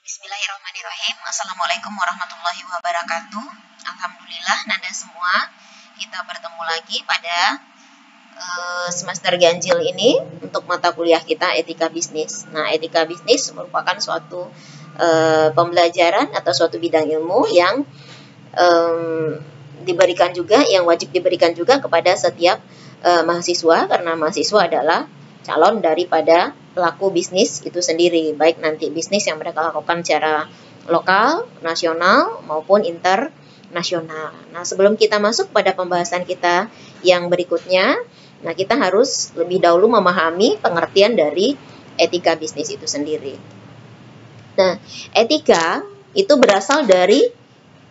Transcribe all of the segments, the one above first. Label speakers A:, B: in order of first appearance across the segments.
A: Bismillahirrahmanirrahim. Assalamualaikum warahmatullahi wabarakatuh. Alhamdulillah, Nanda semua, kita bertemu lagi pada semester ganjil ini untuk mata kuliah kita etika bisnis. Nah, etika bisnis merupakan suatu pembelajaran atau suatu bidang ilmu yang diberikan juga, yang wajib diberikan juga kepada setiap mahasiswa, karena mahasiswa adalah calon daripada pelaku bisnis itu sendiri, baik nanti bisnis yang mereka lakukan secara lokal, nasional, maupun internasional. Nah, sebelum kita masuk pada pembahasan kita yang berikutnya, nah kita harus lebih dahulu memahami pengertian dari etika bisnis itu sendiri. Nah, etika itu berasal dari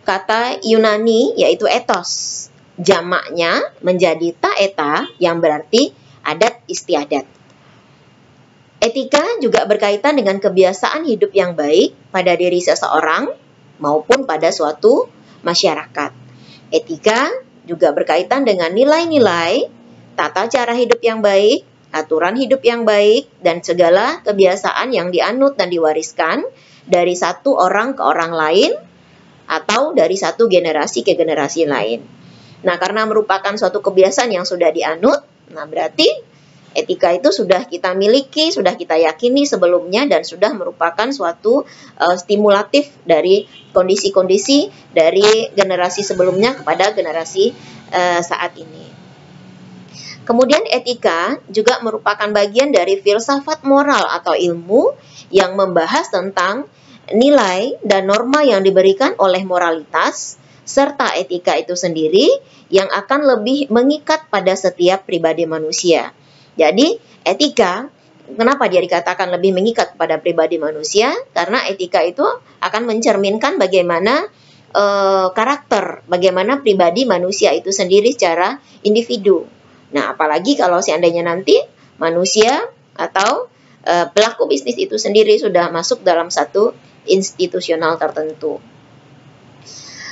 A: kata Yunani yaitu ethos. Jamaknya menjadi taeta yang berarti adat istiadat. Etika juga berkaitan dengan kebiasaan hidup yang baik pada diri seseorang maupun pada suatu masyarakat. Etika juga berkaitan dengan nilai-nilai, tata cara hidup yang baik, aturan hidup yang baik, dan segala kebiasaan yang dianut dan diwariskan dari satu orang ke orang lain atau dari satu generasi ke generasi lain. Nah, karena merupakan suatu kebiasaan yang sudah dianut, nah berarti etika itu sudah kita miliki, sudah kita yakini sebelumnya, dan sudah merupakan suatu stimulatif dari kondisi-kondisi dari generasi sebelumnya kepada generasi saat ini. Kemudian etika juga merupakan bagian dari filsafat moral atau ilmu yang membahas tentang nilai dan norma yang diberikan oleh moralitas, serta etika itu sendiri yang akan lebih mengikat pada setiap pribadi manusia. Jadi, etika, kenapa dia dikatakan lebih mengikat pada pribadi manusia? Karena etika itu akan mencerminkan bagaimana karakter, bagaimana pribadi manusia itu sendiri secara individu. Nah, apalagi kalau seandainya nanti manusia atau pelaku bisnis itu sendiri sudah masuk dalam satu institusional tertentu.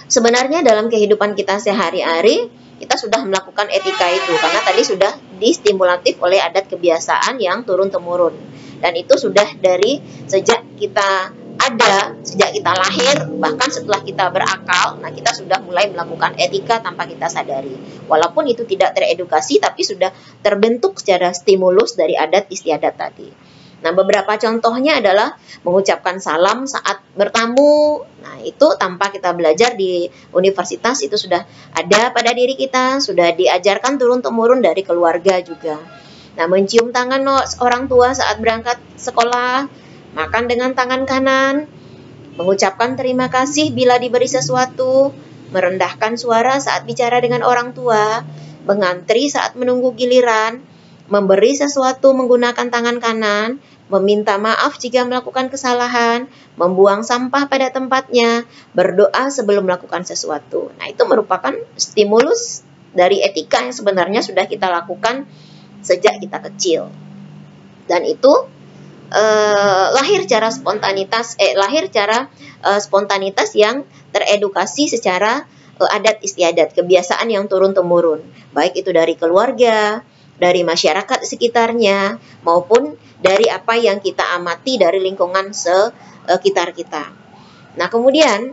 A: Sebenarnya dalam kehidupan kita sehari-hari, kita sudah melakukan etika itu karena tadi sudah distimulatif oleh adat kebiasaan yang turun-temurun, dan itu sudah dari sejak kita ada, sejak kita lahir, bahkan setelah kita berakal. Nah, kita sudah mulai melakukan etika tanpa kita sadari, walaupun itu tidak teredukasi, tapi sudah terbentuk secara stimulus dari adat istiadat tadi. Nah, beberapa contohnya adalah mengucapkan salam saat bertamu. Nah, itu tanpa kita belajar di universitas, itu sudah ada pada diri kita, sudah diajarkan turun-temurun dari keluarga juga. Nah, mencium tangan orang tua saat berangkat sekolah, makan dengan tangan kanan, mengucapkan terima kasih bila diberi sesuatu, merendahkan suara saat bicara dengan orang tua, mengantri saat menunggu giliran, memberi sesuatu menggunakan tangan kanan, meminta maaf jika melakukan kesalahan, membuang sampah pada tempatnya, berdoa sebelum melakukan sesuatu. Nah, itu merupakan stimulus dari etika yang sebenarnya sudah kita lakukan sejak kita kecil. Dan itu lahir cara spontanitas yang teredukasi secara adat istiadat, kebiasaan yang turun-temurun, baik itu dari keluarga, dari masyarakat sekitarnya, maupun dari apa yang kita amati dari lingkungan sekitar kita. Nah, kemudian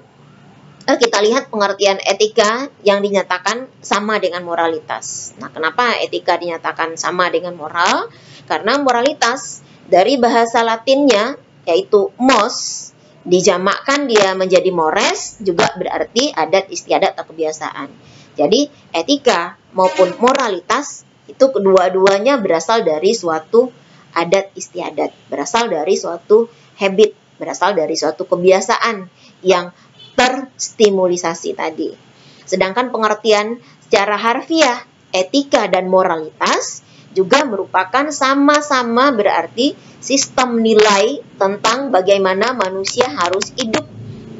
A: kita lihat pengertian etika yang dinyatakan sama dengan moralitas. Nah, kenapa etika dinyatakan sama dengan moral? Karena moralitas dari bahasa Latinnya yaitu mos, dijamakkan dia menjadi mores, juga berarti adat istiadat atau kebiasaan. Jadi etika maupun moralitas itu kedua-duanya berasal dari suatu adat istiadat, berasal dari suatu habit, berasal dari suatu kebiasaan yang terstimulisasi tadi. Sedangkan pengertian secara harfiah etika dan moralitas juga merupakan sama-sama berarti sistem nilai tentang bagaimana manusia harus hidup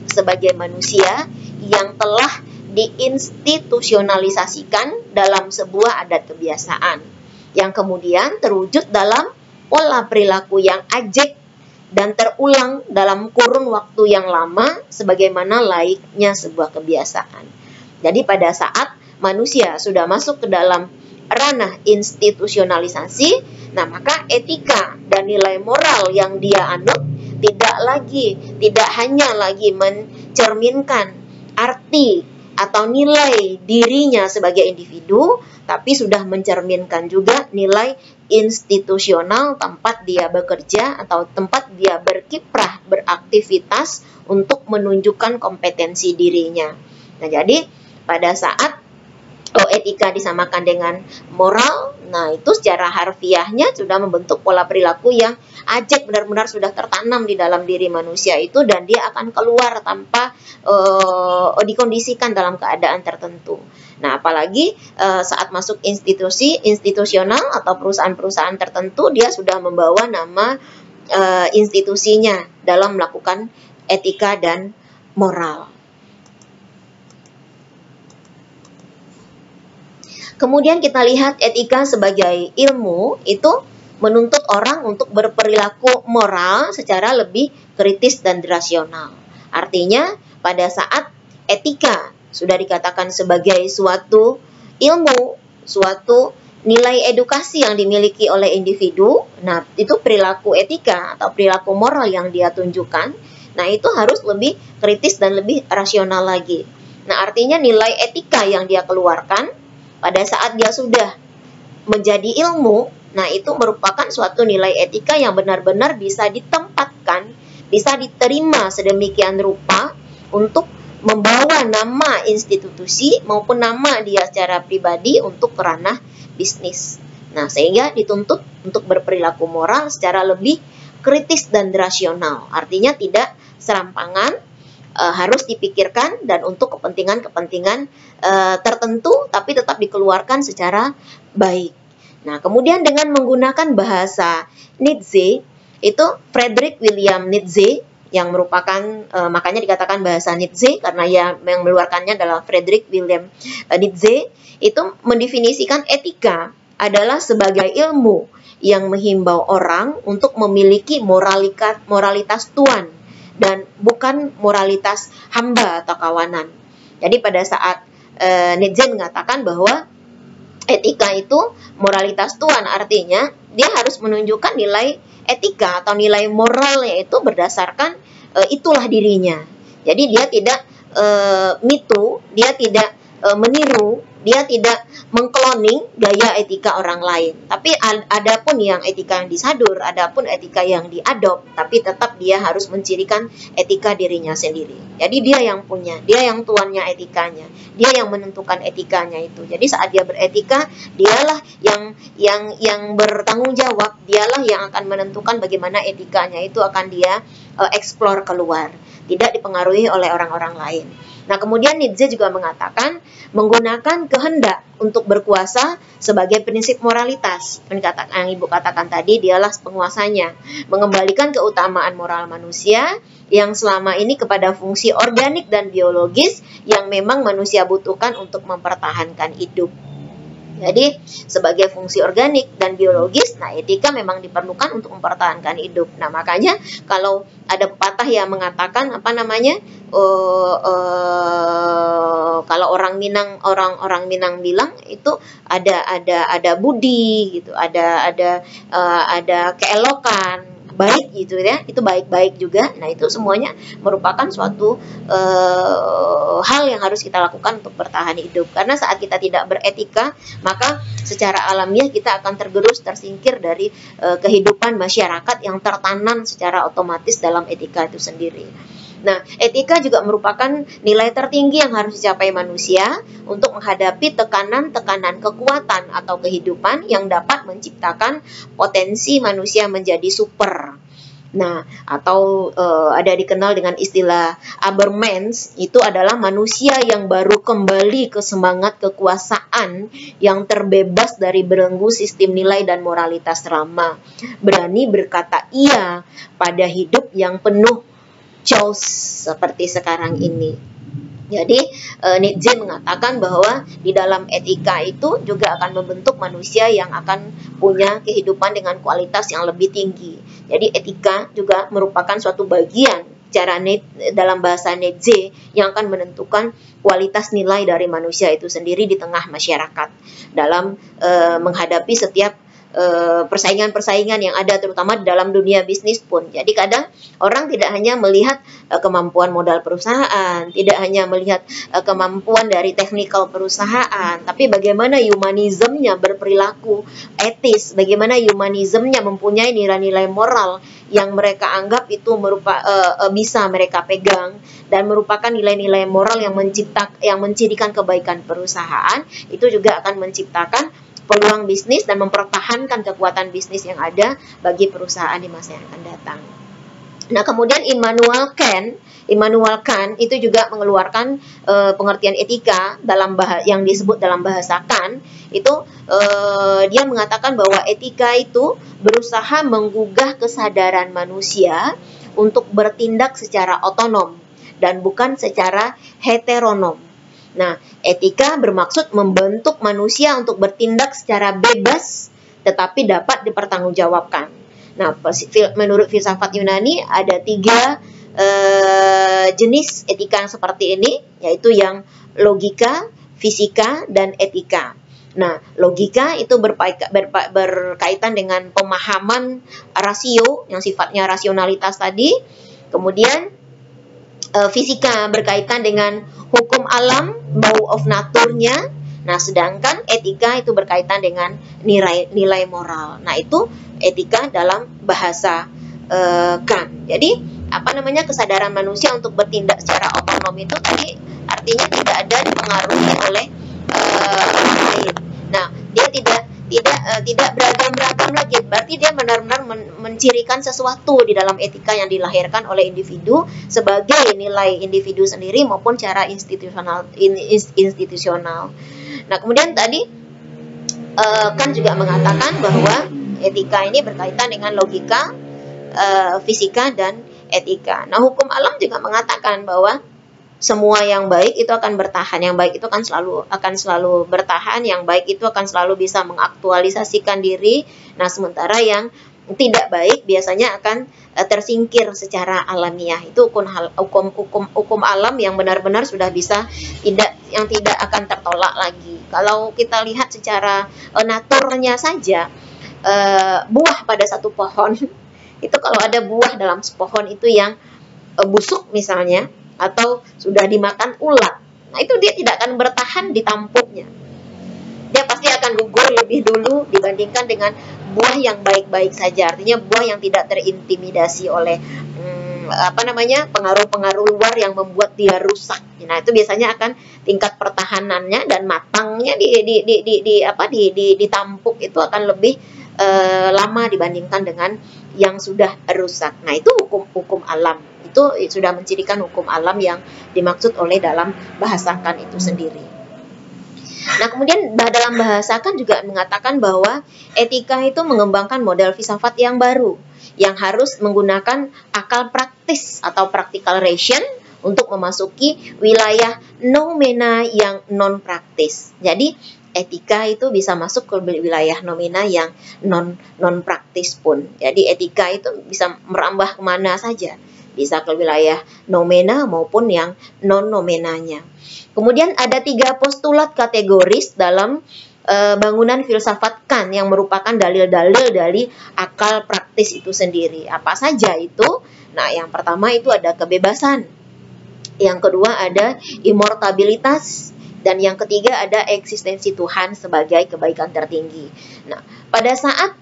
A: sebagai manusia yang telah diinstitusionalisasikan dalam sebuah adat kebiasaan yang kemudian terwujud dalam pola perilaku yang ajek dan terulang dalam kurun waktu yang lama sebagaimana layaknya sebuah kebiasaan. Jadi pada saat manusia sudah masuk ke dalam ranah institusionalisasi, nah maka etika dan nilai moral yang dia anut tidak tidak hanya lagi mencerminkan arti atau nilai dirinya sebagai individu, tapi sudah mencerminkan juga nilai institusional tempat dia bekerja atau tempat dia berkiprah, beraktivitas untuk menunjukkan kompetensi dirinya. Nah, jadi pada saat etika disamakan dengan moral, nah itu secara harfiahnya sudah membentuk pola perilaku yang ajak benar-benar sudah tertanam di dalam diri manusia itu, dan dia akan keluar tanpa dikondisikan dalam keadaan tertentu. Nah, apalagi saat masuk institusional atau perusahaan-perusahaan tertentu, dia sudah membawa nama institusinya dalam melakukan etika dan moral. Kemudian kita lihat etika sebagai ilmu itu menuntut orang untuk berperilaku moral secara lebih kritis dan rasional. Artinya pada saat etika sudah dikatakan sebagai suatu ilmu, suatu nilai edukasi yang dimiliki oleh individu, nah itu perilaku etika atau perilaku moral yang dia tunjukkan, nah itu harus lebih kritis dan lebih rasional lagi. Nah, artinya nilai etika yang dia keluarkan pada saat dia sudah menjadi ilmu, nah itu merupakan suatu nilai etika yang benar-benar bisa ditempatkan, bisa diterima sedemikian rupa untuk membawa nama institusi maupun nama dia secara pribadi untuk ranah bisnis. Nah, sehingga dituntut untuk berperilaku moral secara lebih kritis dan rasional. Artinya tidak serampangan, harus dipikirkan dan untuk kepentingan-kepentingan tertentu, tapi tetap dikeluarkan secara baik. Nah, kemudian dengan menggunakan bahasa Nietzsche, itu Friedrich William Nietzsche yang merupakan, makanya dikatakan bahasa Nietzsche karena yang mengeluarkannya adalah Friedrich William Nietzsche, itu mendefinisikan etika adalah sebagai ilmu yang menghimbau orang untuk memiliki moralitas tuan dan bukan moralitas hamba atau kawanan. Jadi pada saat Nietzsche mengatakan bahwa etika itu moralitas tuan, artinya dia harus menunjukkan nilai etika atau nilai moralnya itu berdasarkan itulah dirinya. Jadi dia tidak mitu, dia tidak meniru, dia tidak mengkloning gaya etika orang lain. Tapi ada pun yang etika yang disadur, ada pun etika yang diadop, tapi tetap dia harus mencirikan etika dirinya sendiri. Jadi dia yang punya, dia yang tuannya etikanya, dia yang menentukan etikanya itu. Jadi saat dia beretika, dialah yang bertanggung jawab, dialah yang akan menentukan bagaimana etikanya itu akan dia explore keluar, tidak dipengaruhi oleh orang-orang lain. Nah, kemudian Nietzsche juga mengatakan menggunakan kehendak untuk berkuasa sebagai prinsip moralitas. Yang Ibu katakan tadi, dialah penguasanya, mengembalikan keutamaan moral manusia yang selama ini kepada fungsi organik dan biologis yang memang manusia butuhkan untuk mempertahankan hidup. Jadi sebagai fungsi organik dan biologis, nah etika memang diperlukan untuk mempertahankan hidup. Nah, makanya kalau ada pepatah yang mengatakan kalau orang Minang bilang itu ada budi gitu, ada keelokan baik gitu ya, itu baik-baik juga. Nah, itu semuanya merupakan suatu hal yang harus kita lakukan untuk bertahan hidup. Karena saat kita tidak beretika, maka secara alamiah kita akan tergerus, tersingkir dari kehidupan masyarakat yang tertanam secara otomatis dalam etika itu sendiri. Nah, etika juga merupakan nilai tertinggi yang harus dicapai manusia untuk menghadapi tekanan-tekanan kekuatan atau kehidupan yang dapat menciptakan potensi manusia menjadi super. Nah, atau ada dikenal dengan istilah Habermas, itu adalah manusia yang baru kembali ke semangat kekuasaan yang terbebas dari belenggu sistem nilai dan moralitas lama. Berani berkata iya pada hidup yang penuh chaos seperti sekarang ini. Jadi Nietzsche mengatakan bahwa di dalam etika itu juga akan membentuk manusia yang akan punya kehidupan dengan kualitas yang lebih tinggi. Jadi etika juga merupakan suatu bagian dalam bahasa Nietzsche yang akan menentukan kualitas nilai dari manusia itu sendiri di tengah masyarakat dalam menghadapi setiap persaingan-persaingan yang ada terutama di dalam dunia bisnis pun. Jadi kadang orang tidak hanya melihat kemampuan modal perusahaan, tidak hanya melihat kemampuan dari teknikal perusahaan, tapi bagaimana humanismnya berperilaku etis, bagaimana humanismnya mempunyai nilai-nilai moral yang mereka anggap itu bisa mereka pegang dan merupakan nilai-nilai moral yang mencirikan kebaikan perusahaan. Itu juga akan menciptakan peluang bisnis dan mempertahankan kekuatan bisnis yang ada bagi perusahaan di masa yang akan datang. Nah, kemudian Immanuel Kant itu juga mengeluarkan pengertian etika yang disebut dalam bahasa Kant. Itu dia mengatakan bahwa etika itu berusaha menggugah kesadaran manusia untuk bertindak secara otonom dan bukan secara heteronom. Nah, etika bermaksud membentuk manusia untuk bertindak secara bebas tetapi dapat dipertanggungjawabkan. Nah, menurut filsafat Yunani ada 3 jenis etika yang seperti ini, yaitu yang logika, fisika, dan etika. Nah, logika itu berkaitan dengan pemahaman rasio yang sifatnya rasionalitas tadi. Kemudian fisika berkaitan dengan hukum alam, law of nature-nya. Nah, sedangkan etika itu berkaitan dengan nilai moral. Nah, itu etika dalam bahasa Kant. Jadi, kesadaran manusia untuk bertindak secara otonom itu tadi artinya tidak ada dipengaruhi oleh orang lain. Nah, dia tidak beragam-ragam lagi. Berarti dia benar-benar mencirikan sesuatu di dalam etika yang dilahirkan oleh individu sebagai nilai individu sendiri maupun cara institusional. Nah, kemudian tadi kan juga mengatakan bahwa etika ini berkaitan dengan logika, fisika, dan etika. Nah, hukum alam juga mengatakan bahwa semua yang baik itu akan bertahan, yang baik itu akan selalu bertahan, yang baik itu akan selalu bisa mengaktualisasikan diri. Nah, sementara yang tidak baik biasanya akan tersingkir secara alamiah. Itu hukum alam yang benar-benar sudah bisa tidak akan tertolak lagi. Kalau kita lihat secara naturnya saja, buah pada satu pohon itu kalau ada buah dalam pohon itu yang busuk misalnya, atau sudah dimakan ulat, nah itu dia tidak akan bertahan di tampuknya. Dia pasti akan gugur lebih dulu dibandingkan dengan buah yang baik-baik saja. Artinya buah yang tidak terintimidasi oleh pengaruh-pengaruh luar yang membuat dia rusak. Nah, itu biasanya akan tingkat pertahanannya dan matangnya di tampuk itu akan lebih lama dibandingkan dengan yang sudah rusak. Nah, itu hukum alam. Itu sudah mencirikan hukum alam yang dimaksud oleh dalam bahasa Kant itu sendiri. Nah, kemudian dalam bahasa Kant juga mengatakan bahwa etika itu mengembangkan model filsafat yang baru, yang harus menggunakan akal praktis atau practical reason untuk memasuki wilayah noumena yang non-praktis. Jadi, etika itu bisa masuk ke wilayah noumena yang non-praktis pun. Jadi, etika itu bisa merambah kemana saja. Bisa ke wilayah noumena maupun yang non-noumenanya. Kemudian ada 3 postulat kategoris dalam bangunan filsafat Kant yang merupakan dalil-dalil dari akal praktis itu sendiri. Apa saja itu? Nah, yang pertama itu ada kebebasan. Yang kedua ada immortabilitas. Dan yang ketiga ada eksistensi Tuhan sebagai kebaikan tertinggi. Nah, pada saat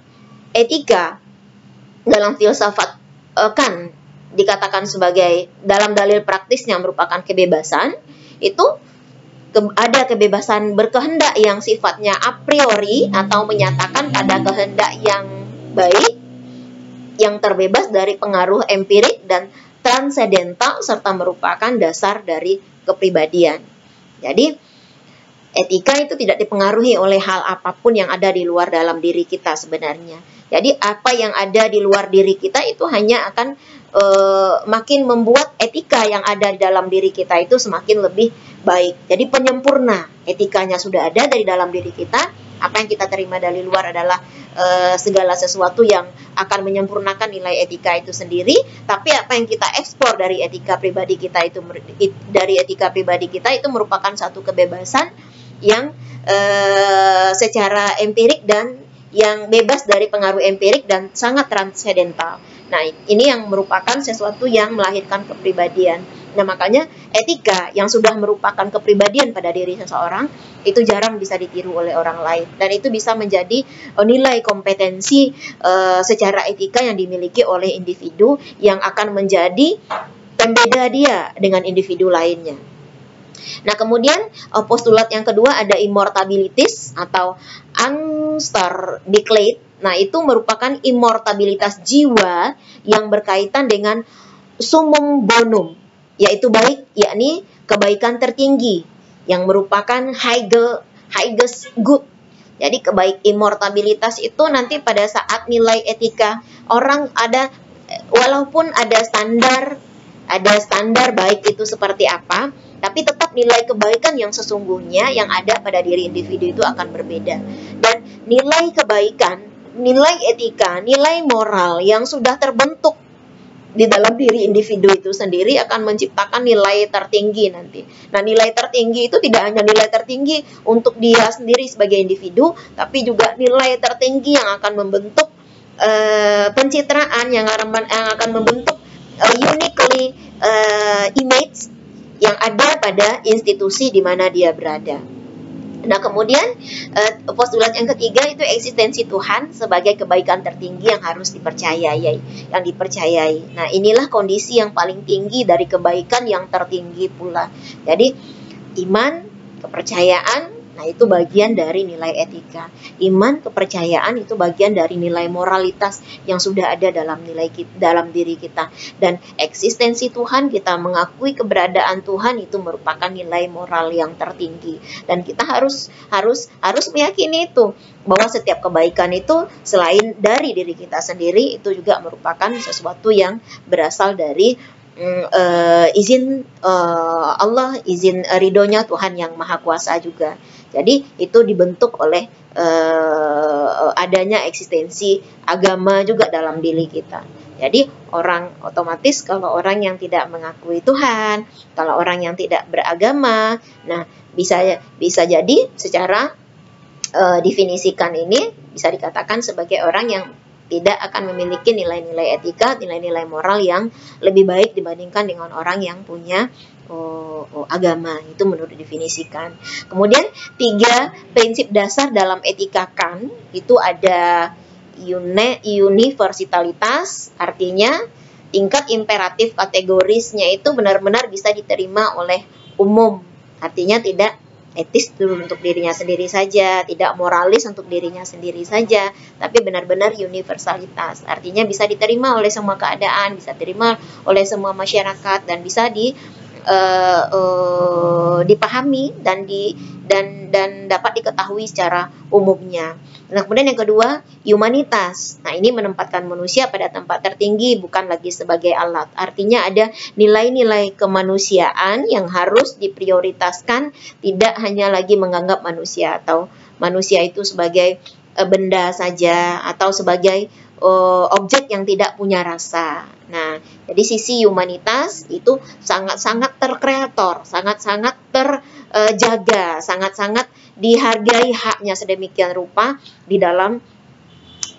A: etika dalam filsafat Kant dikatakan sebagai dalam dalil praktisnya merupakan kebebasan, itu ada kebebasan berkehendak yang sifatnya a priori atau menyatakan pada kehendak yang baik, yang terbebas dari pengaruh empirik dan transendental serta merupakan dasar dari kepribadian. Jadi, etika itu tidak dipengaruhi oleh hal apapun yang ada di luar dalam diri kita sebenarnya. Jadi, apa yang ada di luar diri kita itu hanya akan makin membuat etika yang ada di dalam diri kita itu semakin lebih baik. Jadi penyempurna, etikanya sudah ada dari dalam diri kita. Apa yang kita terima dari luar adalah segala sesuatu yang akan menyempurnakan nilai etika itu sendiri. Tapi apa yang kita ekspor dari etika pribadi kita itu merupakan satu kebebasan yang secara empirik dan yang bebas dari pengaruh empirik dan sangat transendental. Nah, ini yang merupakan sesuatu yang melahirkan kepribadian. Nah, makanya etika yang sudah merupakan kepribadian pada diri seseorang itu jarang bisa ditiru oleh orang lain, dan itu bisa menjadi nilai kompetensi secara etika yang dimiliki oleh individu yang akan menjadi pembeda dia dengan individu lainnya. Nah, kemudian postulat yang kedua ada immortabilitas atau unstardiclate. Nah, itu merupakan immortabilitas jiwa yang berkaitan dengan summum bonum, yaitu baik, yakni kebaikan tertinggi yang merupakan highest good. Jadi immortabilitas itu nanti pada saat nilai etika orang ada, walaupun ada standar baik itu seperti apa, tapi tetap nilai kebaikan yang sesungguhnya yang ada pada diri individu itu akan berbeda. Dan nilai kebaikan, nilai etika, nilai moral yang sudah terbentuk di dalam diri individu itu sendiri akan menciptakan nilai tertinggi nanti. Nah, nilai tertinggi itu tidak hanya nilai tertinggi untuk dia sendiri sebagai individu, tapi juga nilai tertinggi yang akan membentuk pencitraan, yang akan membentuk uniquely image yang ada pada institusi di mana dia berada. Nah, kemudian postulat yang ketiga itu eksistensi Tuhan sebagai kebaikan tertinggi yang harus dipercayai. Nah, inilah kondisi yang paling tinggi dari kebaikan yang tertinggi pula. Jadi, iman, kepercayaan, nah itu bagian dari nilai etika. Iman, kepercayaan itu bagian dari nilai moralitas yang sudah ada dalam diri kita. Dan eksistensi Tuhan, kita mengakui keberadaan Tuhan, itu merupakan nilai moral yang tertinggi. Dan kita harus meyakini itu, bahwa setiap kebaikan itu selain dari diri kita sendiri, itu juga merupakan sesuatu yang berasal dari izin Allah, izin ridhonya Tuhan yang Maha Kuasa juga. Jadi itu dibentuk oleh adanya eksistensi agama juga dalam diri kita. Jadi otomatis kalau orang yang tidak mengakui Tuhan, kalau orang yang tidak beragama, nah bisa jadi secara definisikan ini bisa dikatakan sebagai orang yang tidak akan memiliki nilai-nilai etika, nilai-nilai moral yang lebih baik dibandingkan dengan orang yang punya agama. Itu menurut definisikan. Kemudian 3 prinsip dasar dalam etika Kant itu ada universalitas, artinya tingkat imperatif kategorisnya itu benar-benar bisa diterima oleh umum. Artinya tidak etis untuk dirinya sendiri saja, tidak moralis untuk dirinya sendiri saja, tapi benar-benar universalitas. Artinya bisa diterima oleh semua keadaan, bisa diterima oleh semua masyarakat, dan bisa dipahami dan dapat diketahui secara umumnya. Nah, kemudian yang kedua, humanitas. Nah, ini menempatkan manusia pada tempat tertinggi, bukan lagi sebagai alat. Artinya ada nilai-nilai kemanusiaan yang harus diprioritaskan, tidak hanya lagi menganggap manusia itu sebagai benda saja, atau sebagai objek yang tidak punya rasa. Nah, jadi sisi humanitas itu sangat-sangat terkreator, sangat-sangat terjaga, sangat-sangat dihargai haknya sedemikian rupa di dalam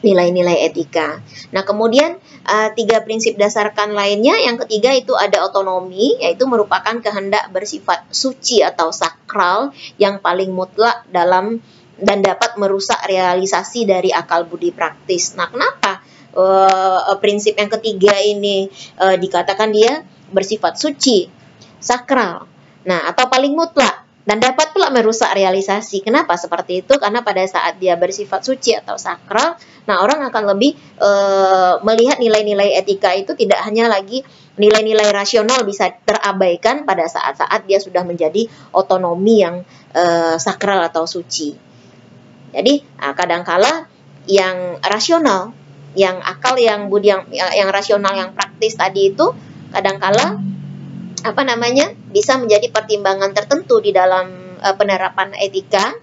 A: nilai-nilai etika. Nah, kemudian 3 prinsip dasar Kant lainnya, yang ketiga itu ada otonomi, yaitu merupakan kehendak bersifat suci atau sakral yang paling mutlak dan dapat merusak realisasi dari akal budi praktis. Nah, kenapa prinsip yang ketiga ini dikatakan dia bersifat suci, sakral, nah atau paling mutlak, dan dapat pula merusak realisasi. Kenapa seperti itu? Karena pada saat dia bersifat suci atau sakral, nah orang akan lebih melihat nilai-nilai etika itu tidak hanya lagi nilai-nilai rasional bisa terabaikan pada saat-saat dia sudah menjadi otonomi yang sakral atau suci. Jadi kadangkala yang rasional, yang akal, yang budi, yang rasional, yang praktis tadi itu kadangkala bisa menjadi pertimbangan tertentu di dalam penerapan etika,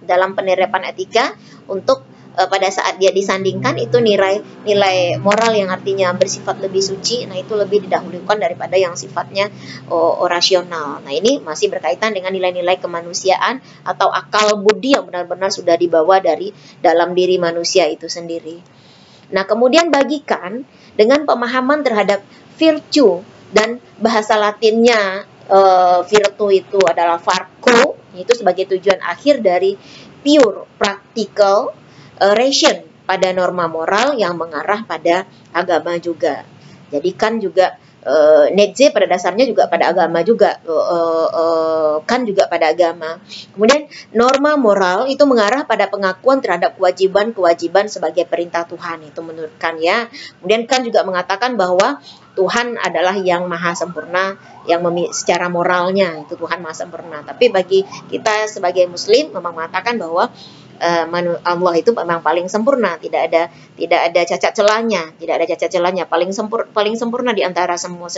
A: untuk pada saat dia disandingkan itu nilai moral yang artinya bersifat lebih suci, nah itu lebih didahulukan daripada yang sifatnya rasional. Nah ini masih berkaitan dengan nilai-nilai kemanusiaan atau akal budi yang benar-benar sudah dibawa dari dalam diri manusia itu sendiri. Nah kemudian bagikan dengan pemahaman terhadap virtue, dan bahasa Latinnya virtu itu adalah varco, itu sebagai tujuan akhir dari pure practical ration pada norma moral yang mengarah pada agama juga. Jadi kan juga Netze pada dasarnya juga pada agama juga, kan juga pada agama. Kemudian norma moral itu mengarah pada pengakuan terhadap kewajiban-kewajiban sebagai perintah Tuhan, itu menurut Kant ya. Kemudian Kant juga mengatakan bahwa Tuhan adalah yang maha sempurna, yang secara moralnya itu Tuhan maha sempurna. Tapi bagi kita sebagai Muslim memang mengatakan bahwa Allah itu memang paling sempurna, tidak ada cacat celahnya, paling sempurna di antara semua,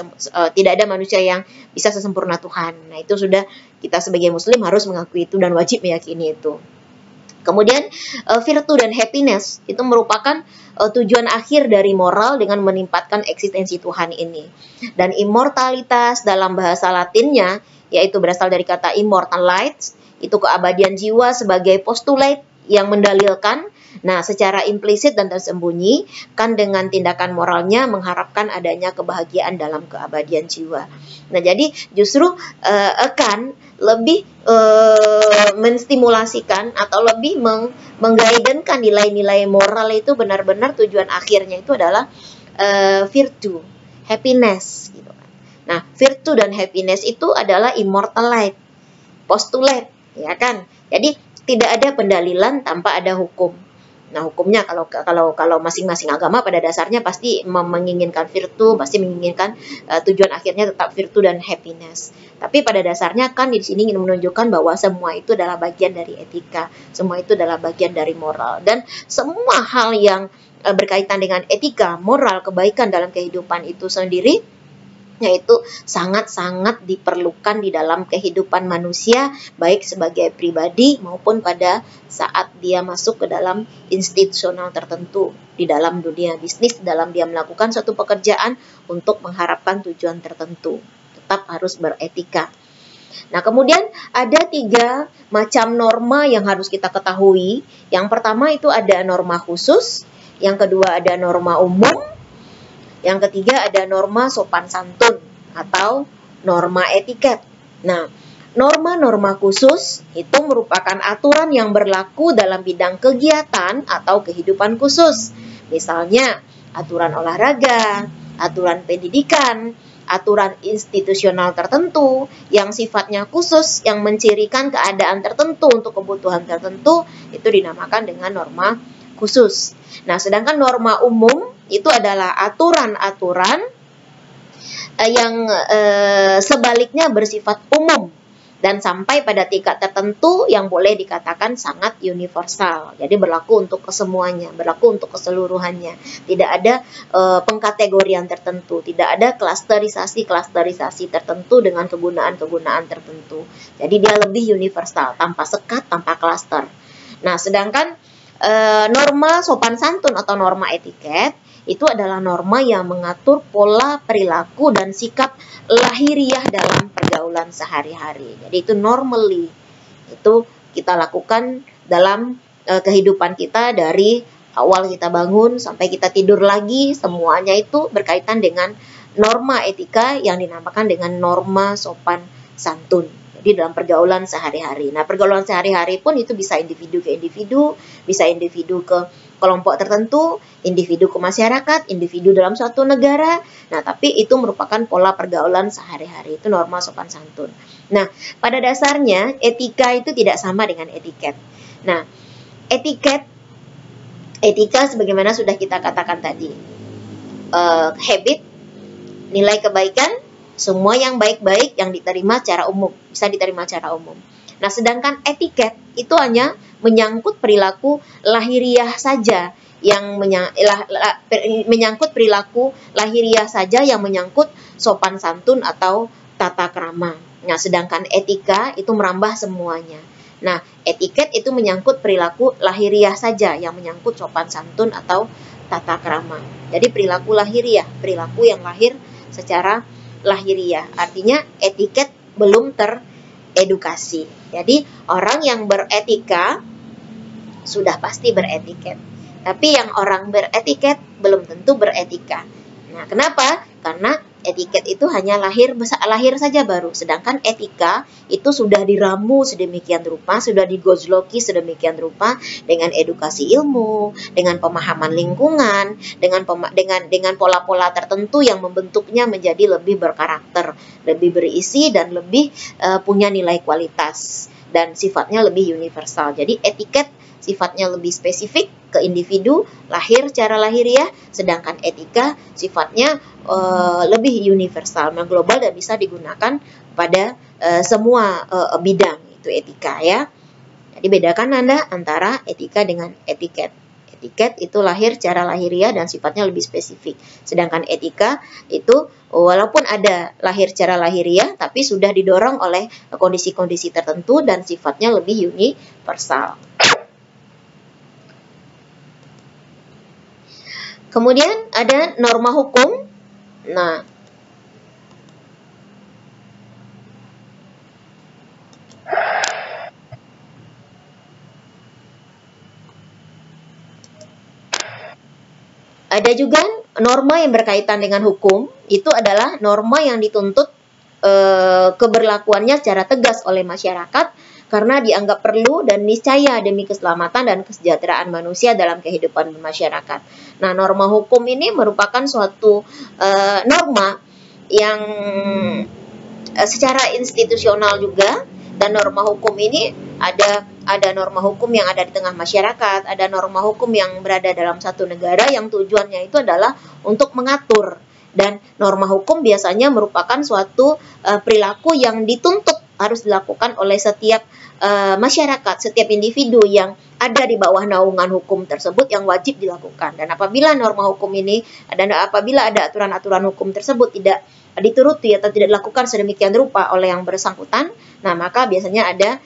A: tidak ada manusia yang bisa sesempurna Tuhan. Nah itu sudah kita sebagai Muslim harus mengakui itu dan wajib meyakini itu. Kemudian virtue dan happiness itu merupakan tujuan akhir dari moral dengan menempatkan eksistensi Tuhan ini. Dan immortalitas dalam bahasa Latinnya yaitu berasal dari kata immortalitas, itu keabadian jiwa sebagai postulate yang mendalilkan, nah secara implisit dan tersembunyi, kan dengan tindakan moralnya mengharapkan adanya kebahagiaan dalam keabadian jiwa. Nah jadi justru kan lebih menstimulasikan atau lebih menggaidenkan nilai-nilai moral itu benar-benar tujuan akhirnya itu adalah virtue, happiness gitu kan. Nah virtue dan happiness itu adalah immortalite, postulate ya kan. Jadi tidak ada pendalilan tanpa ada hukum. Nah, hukumnya kalau masing-masing agama pada dasarnya pasti menginginkan virtu, pasti menginginkan tujuan akhirnya tetap virtu dan happiness. Tapi pada dasarnya kan di sini ingin menunjukkan bahwa semua itu adalah bagian dari etika, semua itu adalah bagian dari moral, dan semua hal yang berkaitan dengan etika, moral, kebaikan dalam kehidupan itu sendiri yaitu sangat-sangat diperlukan di dalam kehidupan manusia, baik sebagai pribadi maupun pada saat dia masuk ke dalam institusional tertentu, di dalam dunia bisnis, dalam dia melakukan suatu pekerjaan untuk mengharapkan tujuan tertentu, tetap harus beretika. Nah, kemudian ada 3 macam norma yang harus kita ketahui. Yang pertama itu ada norma khusus, yang kedua ada norma umum, yang ketiga ada norma sopan santun atau norma etiket. Nah, norma-norma khusus itu merupakan aturan yang berlaku dalam bidang kegiatan atau kehidupan khusus. Misalnya, aturan olahraga, aturan pendidikan, aturan institusional tertentu yang sifatnya khusus, yang mencirikan keadaan tertentu untuk kebutuhan tertentu, itu dinamakan dengan norma khusus. Nah, sedangkan norma umum itu adalah aturan-aturan yang sebaliknya bersifat umum dan sampai pada tingkat tertentu yang boleh dikatakan sangat universal. Jadi berlaku untuk kesemuanya, berlaku untuk keseluruhannya. Tidak ada pengkategorian tertentu, tidak ada klasterisasi tertentu dengan kegunaan-kegunaan tertentu. Jadi dia lebih universal, tanpa sekat, tanpa klaster. Nah, sedangkan norma sopan santun atau norma etiket itu adalah norma yang mengatur pola perilaku dan sikap lahiriah dalam pergaulan sehari-hari. Jadi itu normally itu kita lakukan dalam kehidupan kita dari awal kita bangun sampai kita tidur lagi, semuanya itu berkaitan dengan norma etika yang dinamakan dengan norma sopan santun. Jadi dalam pergaulan sehari-hari. Nah, pergaulan sehari-hari pun itu bisa individu ke individu, bisa individu ke kelompok tertentu, individu ke masyarakat, individu dalam suatu negara. Nah, tapi itu merupakan pola pergaulan sehari-hari. Itu norma sopan santun. Nah, pada dasarnya etika itu tidak sama dengan etiket. Nah, etika sebagaimana sudah kita katakan tadi. Habit, nilai kebaikan, semua yang baik-baik yang diterima secara umum, bisa diterima secara umum. Nah, sedangkan etiket itu hanya menyangkut perilaku lahiriah saja, yang menyangkut perilaku lahiriah saja yang menyangkut sopan santun atau tata krama. Nah, sedangkan etika itu merambah semuanya. Nah, etiket itu menyangkut perilaku lahiriah saja, yang menyangkut sopan santun atau tata krama. Jadi perilaku lahiriah, perilaku yang lahir secara lahiriah. Artinya etiket belum teredukasi. Jadi orang yang beretika sudah pasti beretiket. Tapi yang orang beretiket belum tentu beretika. Nah, kenapa? Karena etiket itu hanya lahir saja baru, sedangkan etika itu sudah diramu sedemikian rupa, sudah digojloki sedemikian rupa dengan edukasi ilmu, dengan pemahaman lingkungan, dengan pola-pola tertentu yang membentuknya menjadi lebih berkarakter, lebih berisi dan lebih punya nilai kualitas dan sifatnya lebih universal. Jadi etiket sifatnya lebih spesifik ke individu, lahir secara lahiriah, sedangkan etika sifatnya lebih universal, mengglobal dan bisa digunakan pada semua bidang itu etika ya. Jadi bedakan Anda antara etika dengan etiket. Etiket itu lahir secara lahiriah dan sifatnya lebih spesifik. Sedangkan etika itu walaupun ada lahir secara lahiriah tapi sudah didorong oleh kondisi-kondisi tertentu dan sifatnya lebih universal. Kemudian ada norma hukum. Nah, ada juga norma yang berkaitan dengan hukum. Itu adalah norma yang dituntut keberlakuannya secara tegas oleh masyarakat karena dianggap perlu dan niscaya demi keselamatan dan kesejahteraan manusia dalam kehidupan masyarakat. Nah, norma hukum ini merupakan suatu norma yang secara institusional juga, dan norma hukum ini ada norma hukum yang ada di tengah masyarakat, ada norma hukum yang berada dalam satu negara yang tujuannya itu adalah untuk mengatur. Dan norma hukum biasanya merupakan suatu perilaku yang dituntut harus dilakukan oleh setiap masyarakat, setiap individu yang ada di bawah naungan hukum tersebut yang wajib dilakukan. Dan apabila norma hukum ini dan apabila ada aturan-aturan hukum tersebut tidak dituruti atau tidak dilakukan sedemikian rupa oleh yang bersangkutan, nah maka biasanya ada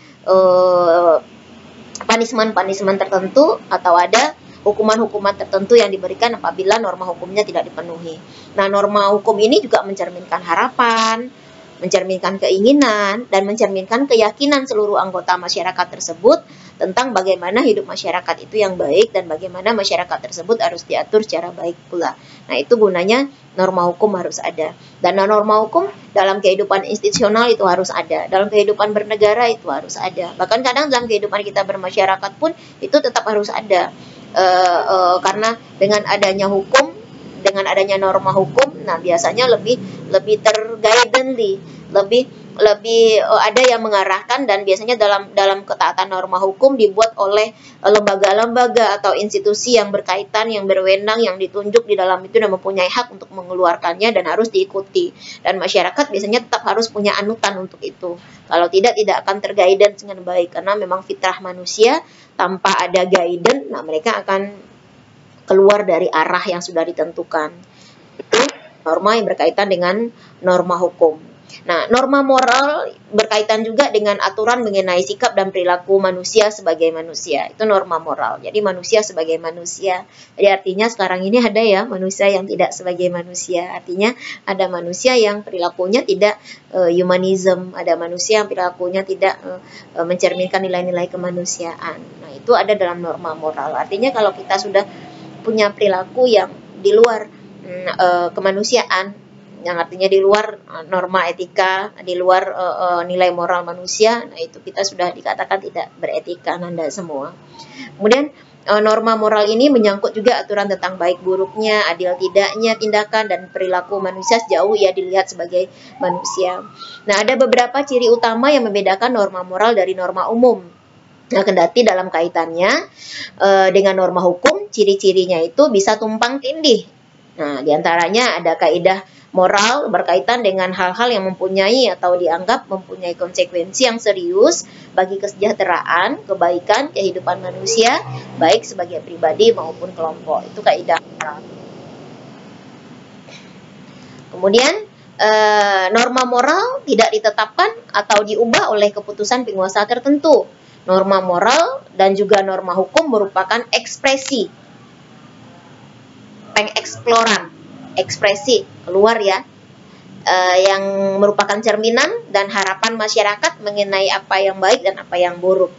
A: punishment tertentu atau ada hukuman-hukuman tertentu yang diberikan apabila norma hukumnya tidak dipenuhi. Nah, norma hukum ini juga mencerminkan harapan, mencerminkan keinginan, dan mencerminkan keyakinan seluruh anggota masyarakat tersebut tentang bagaimana hidup masyarakat itu yang baik dan bagaimana masyarakat tersebut harus diatur secara baik pula. Nah, itu gunanya norma hukum harus ada. Dan norma hukum dalam kehidupan institusional itu harus ada. Dalam kehidupan bernegara itu harus ada. Bahkan kadang dalam kehidupan kita bermasyarakat pun itu tetap harus ada. Karena dengan adanya hukum, dengan adanya norma hukum, nah biasanya lebih terguidance, lebih ada yang mengarahkan, dan biasanya dalam ketaatan norma hukum dibuat oleh lembaga-lembaga atau institusi yang berkaitan, yang berwenang, yang ditunjuk di dalam itu dan mempunyai hak untuk mengeluarkannya dan harus diikuti. Dan masyarakat biasanya tetap harus punya anutan untuk itu. Kalau tidak akan terguidance dengan baik, karena memang fitrah manusia tanpa ada guidance, nah mereka akan keluar dari arah yang sudah ditentukan. Itu norma yang berkaitan dengan norma hukum. Nah, norma moral berkaitan juga dengan aturan mengenai sikap dan perilaku manusia sebagai manusia. Itu norma moral. Jadi manusia sebagai manusia. Jadi artinya sekarang ini ada ya manusia yang tidak sebagai manusia. Artinya ada manusia yang perilakunya tidak humanism. Ada manusia yang perilakunya tidak mencerminkan nilai-nilai kemanusiaan. Nah, itu ada dalam norma moral. Artinya kalau kita sudah punya perilaku yang di luar kemanusiaan, yang artinya di luar norma etika, di luar nilai moral manusia, nah itu kita sudah dikatakan tidak beretika Anda semua. Kemudian norma moral ini menyangkut juga aturan tentang baik buruknya, adil tidaknya tindakan dan perilaku manusia sejauh ia dilihat sebagai manusia. Nah, ada beberapa ciri utama yang membedakan norma moral dari norma umum. Nah, kendati dalam kaitannya dengan norma hukum, ciri-cirinya itu bisa tumpang tindih. Nah, diantaranya ada kaidah moral berkaitan dengan hal-hal yang mempunyai atau dianggap mempunyai konsekuensi yang serius bagi kesejahteraan, kebaikan, kehidupan manusia, baik sebagai pribadi maupun kelompok. Itu kaidah moral. Kemudian, norma moral tidak ditetapkan atau diubah oleh keputusan penguasa tertentu. Norma moral dan juga norma hukum merupakan ekspresi, pengeksploran, ekspresi keluar ya, yang merupakan cerminan dan harapan masyarakat mengenai apa yang baik dan apa yang buruk.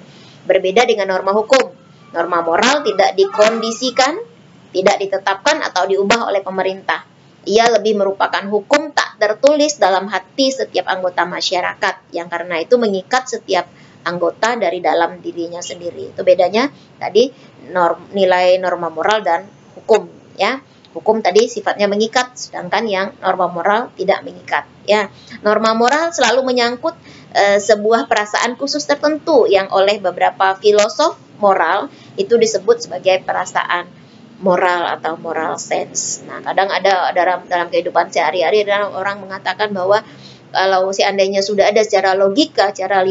A: Berbeda dengan norma hukum. Norma moral tidak dikondisikan, tidak ditetapkan atau diubah oleh pemerintah. Ia lebih merupakan hukum tak tertulis dalam hati setiap anggota masyarakat, yang karena itu mengikat setiap anggota dari dalam dirinya sendiri. Itu bedanya tadi nilai norma moral dan hukum ya. Hukum tadi sifatnya mengikat, sedangkan yang norma moral tidak mengikat ya. Norma moral selalu menyangkut sebuah perasaan khusus tertentu yang oleh beberapa filosof moral itu disebut sebagai perasaan moral atau moral sense. Nah, kadang ada dalam kehidupan sehari-hari orang mengatakan bahwa kalau seandainya sudah ada secara logika, secara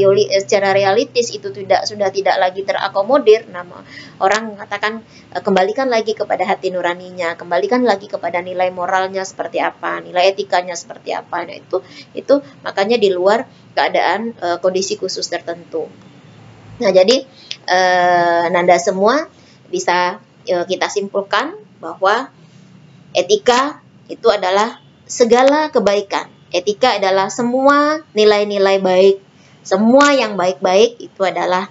A: realitis itu sudah tidak lagi terakomodir, nama orang mengatakan kembalikan lagi kepada hati nuraninya, kembalikan lagi kepada nilai moralnya seperti apa, nilai etikanya seperti apa. Nah, itu makanya di luar keadaan kondisi khusus tertentu. Nah, jadi Nanda semua bisa kita simpulkan bahwa etika itu adalah segala kebaikan. Etika adalah semua nilai-nilai baik. Semua yang baik-baik itu adalah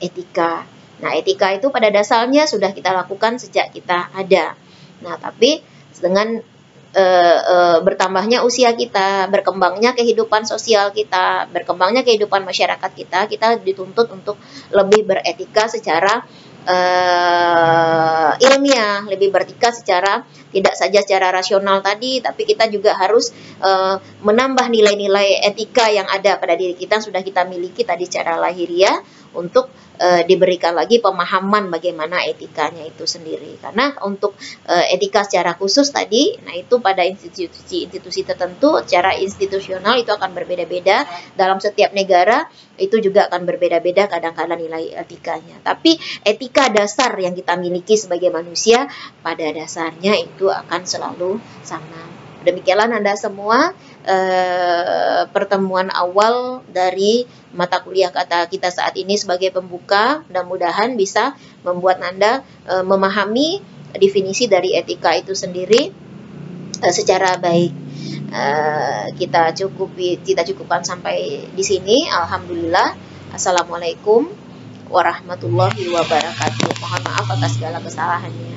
A: etika. Nah, etika itu pada dasarnya sudah kita lakukan sejak kita ada. Nah, tapi dengan bertambahnya usia kita, berkembangnya kehidupan sosial kita, berkembangnya kehidupan masyarakat kita dituntut untuk lebih beretika secara ilmiah, lebih beretika secara tidak saja secara rasional tadi, tapi kita juga harus menambah nilai-nilai etika yang ada pada diri kita, sudah kita miliki tadi secara lahiriah, untuk diberikan lagi pemahaman bagaimana etikanya itu sendiri. Karena untuk etika secara khusus tadi, nah itu pada institusi tertentu, secara institusional itu akan berbeda-beda. Dalam setiap negara itu juga akan berbeda-beda kadang-kadang nilai etikanya. Tapi etika dasar yang kita miliki sebagai manusia pada dasarnya itu akan selalu sama. Demikianlah Anda semua pertemuan awal dari mata kuliah kata kita saat ini sebagai pembuka. Mudah-mudahan bisa membuat Anda memahami definisi dari etika itu sendiri secara baik. Kita cukupkan sampai di sini. Alhamdulillah. Assalamualaikum warahmatullahi wabarakatuh. Mohon maaf atas segala kesalahannya.